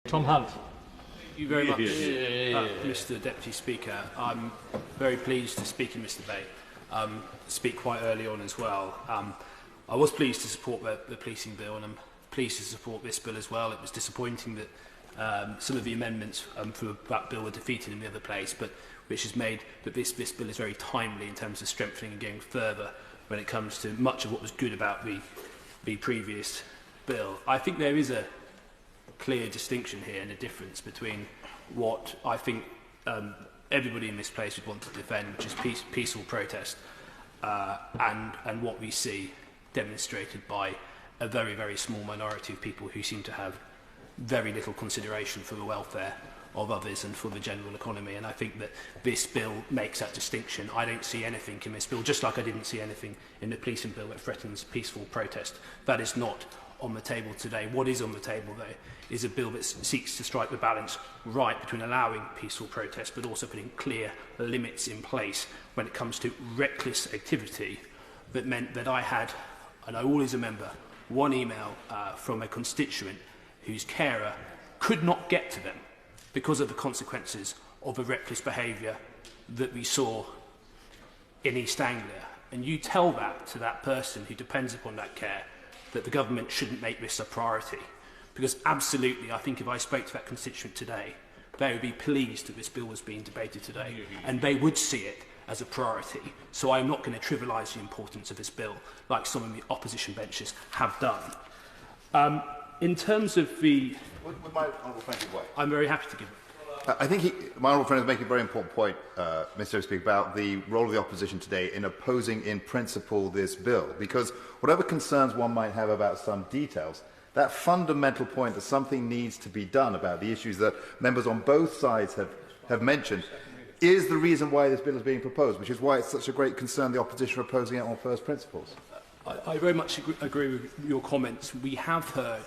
Tom Hunt. Thank you very much, Mr Deputy Speaker. I'm very pleased to speak in this debate, speak quite early on as well. I was pleased to support the policing bill, and I'm pleased to support this bill as well. It was disappointing that some of the amendments for that bill were defeated in the other place, but which has made that this bill is very timely in terms of strengthening and going further when it comes to much of what was good about the previous bill. I think there is a clear distinction here and a difference between what I think everybody in this place would want to defend, which is peaceful protest, and what we see demonstrated by a very, very small minority of people who seem to have very little consideration for the welfare of others and for the general economy. And I think that this bill makes that distinction. I don't see anything in this bill, just like I didn't see anything in the policing bill that threatens peaceful protest. That is not on the table today. What is on the table, though, is a bill that seeks to strike the balance right between allowing peaceful protest but also putting clear limits in place when it comes to reckless activity. That meant that I had, and I always remember, one email from a constituent whose carer could not get to them because of the consequences of the reckless behaviour that we saw in East Anglia. And you tell that to that person who depends upon that care, that the government shouldn't make this a priority. Because absolutely, I think if I spoke to that constituent today, they would be pleased that this bill was being debated today, and they would see it as a priority. So I'm not going to trivialise the importance of this bill like some of the opposition benches have done. In terms of the... Would my honourable friend give way? I'm very happy to give it. I think my honourable friend is making a very important point, Mr Speaker, about the role of the opposition today in opposing in principle this bill. Because whatever concerns one might have about some details, that fundamental point that something needs to be done about the issues that members on both sides have mentioned is the reason why this bill is being proposed, which is why it's such a great concern the opposition are opposing it on first principles. I very much agree with your comments. We have heard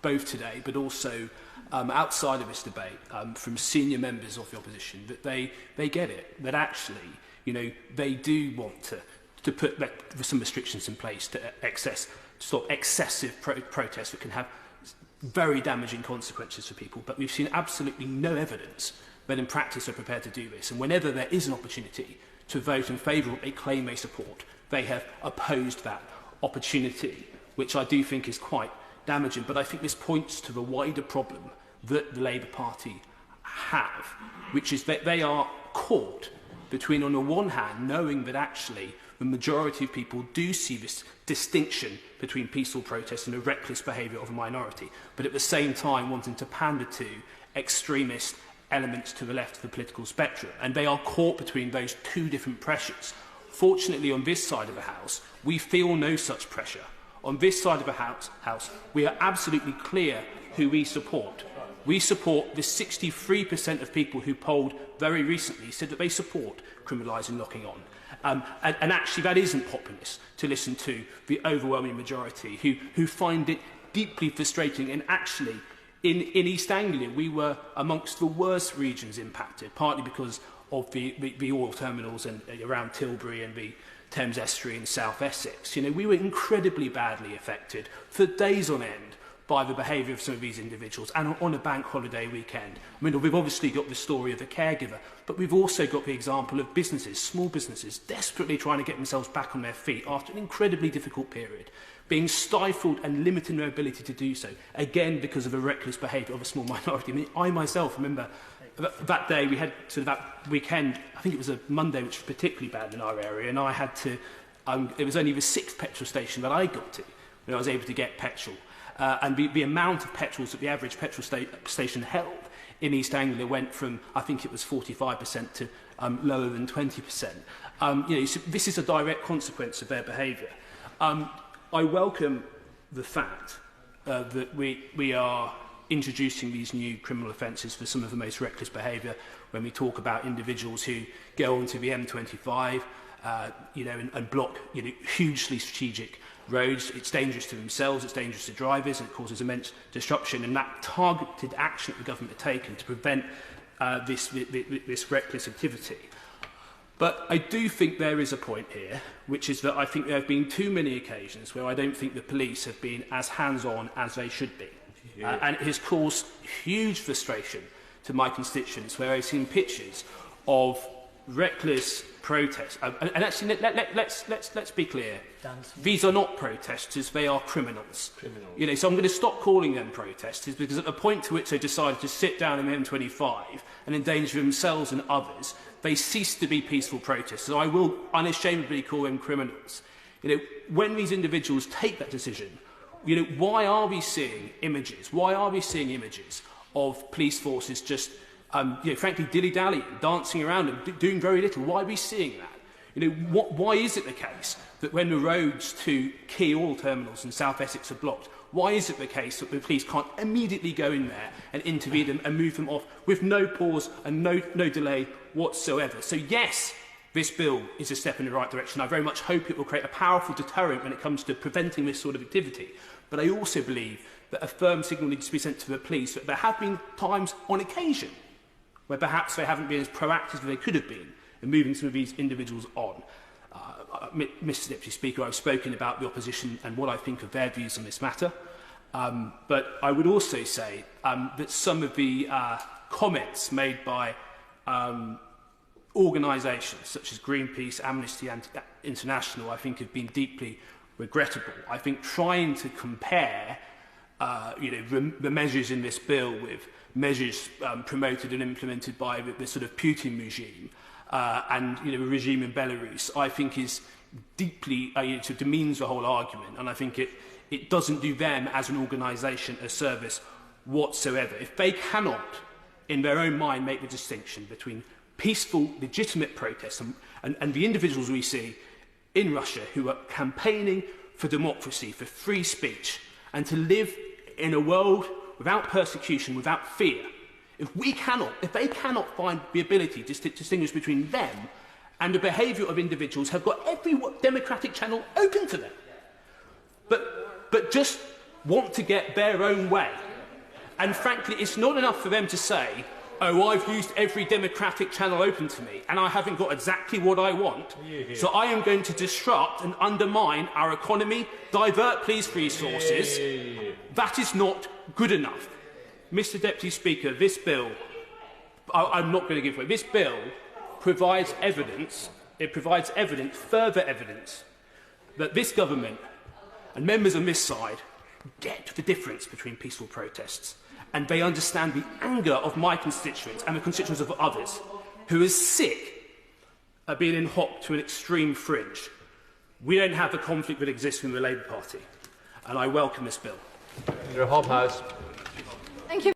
both today, but also outside of this debate, from senior members of the opposition, that they get it, that actually, you know, they do want to put some restrictions in place to stop excessive protests that can have very damaging consequences for people. But we've seen absolutely no evidence that in practice they're prepared to do this. And whenever there is an opportunity to vote in favour of what they claim they support, they have opposed that opportunity, which I do think is quite damaging. But I think this points to the wider problem that the Labour Party have, which is that they are caught between, on the one hand, knowing that actually the majority of people do see this distinction between peaceful protest and the reckless behaviour of a minority, but at the same time wanting to pander to extremist elements to the left of the political spectrum. And they are caught between those two different pressures. Fortunately, on this side of the House, we feel no such pressure. On this side of the House, we are absolutely clear who we support. We support the 63% of people who polled very recently said that they support criminalising locking on. And actually, that isn't populist to listen to the overwhelming majority who find it deeply frustrating. And actually, in East Anglia, we were amongst the worst regions impacted, partly because of the oil terminals and around Tilbury and the Thames Estuary in South Essex. You know, we were incredibly badly affected for days on end by the behaviour of some of these individuals, and on a bank holiday weekend. I mean, we've obviously got the story of a caregiver, but we've also got the example of businesses, small businesses, desperately trying to get themselves back on their feet after an incredibly difficult period, being stifled and limiting their ability to do so, again because of the reckless behaviour of a small minority. I mean, I myself remember that day we had sort of that weekend, I think it was a Monday, which was particularly bad in our area, and I had to, it was only the 6th petrol station that I got to when I was able to get petrol. And the amount of petrols that the average petrol station held in East Anglia went from, I think it was 45% to lower than 20%. You know, so this is a direct consequence of their behaviour. I welcome the fact that we are introducing these new criminal offences for some of the most reckless behaviour when we talk about individuals who go onto the M25, you know, and block, you know, hugely strategic roads. It's dangerous to themselves, it's dangerous to drivers, and it causes immense disruption. And that targeted action that the government have taken to prevent this reckless activity. But I do think there is a point here, which is that I think there have been too many occasions where I don't think the police have been as hands-on as they should be. And it has caused huge frustration to my constituents, where I've seen pictures of reckless protests. And actually, let's be clear. These are not protesters, they are criminals. You know, so I'm going to stop calling them protesters, because at the point to which they decided to sit down in the M25 and endanger themselves and others, they cease to be peaceful protesters. So I will unashamedly call them criminals. You know, when these individuals take that decision, you know, why are we seeing images? Why are we seeing images of police forces just, you know, frankly, dilly-dallying, dancing around and doing very little? Why are we seeing that? You know, why is it the case that when the roads to key oil terminals in South Essex are blocked, why is it the case that the police can't immediately go in there and intervene them and move them off with no pause and no delay whatsoever? So yes, this bill is a step in the right direction. I very much hope it will create a powerful deterrent when it comes to preventing this sort of activity. But I also believe that a firm signal needs to be sent to the police that there have been times on occasion where perhaps they haven't been as proactive as they could have been in moving some of these individuals on. Mr. Deputy Speaker, I've spoken about the opposition and what I think of their views on this matter. But I would also say that some of the comments made by organisations such as Greenpeace, Amnesty International, I think have been deeply regrettable. I think trying to compare the measures in this bill with measures promoted and implemented by the sort of Putin regime and the regime in Belarus, I think is deeply demeans the whole argument, and I think it doesn't do them as an organisation a service whatsoever. If they cannot, in their own mind, make the distinction between peaceful, legitimate protests and the individuals we see in Russia who are campaigning for democracy, for free speech, and to live in a world without persecution, without fear, if they cannot find the ability to distinguish between them and the behaviour of individuals who have got every democratic channel open to them, but just want to get their own way. And frankly, it's not enough for them to say, oh, I've used every democratic channel open to me and I haven't got exactly what I want, so I am going to disrupt and undermine our economy, divert police resources. That is not good enough. Mr. Deputy Speaker, this bill, I'm not going to give way, this bill provides evidence, further evidence, that this government and members on this side get the difference between peaceful protests, and they understand the anger of my constituents and the constituents of others who are sick of being in hop to an extreme fringe. We don't have the conflict that exists in the Labour Party, and I welcome this bill. Roger Hallam.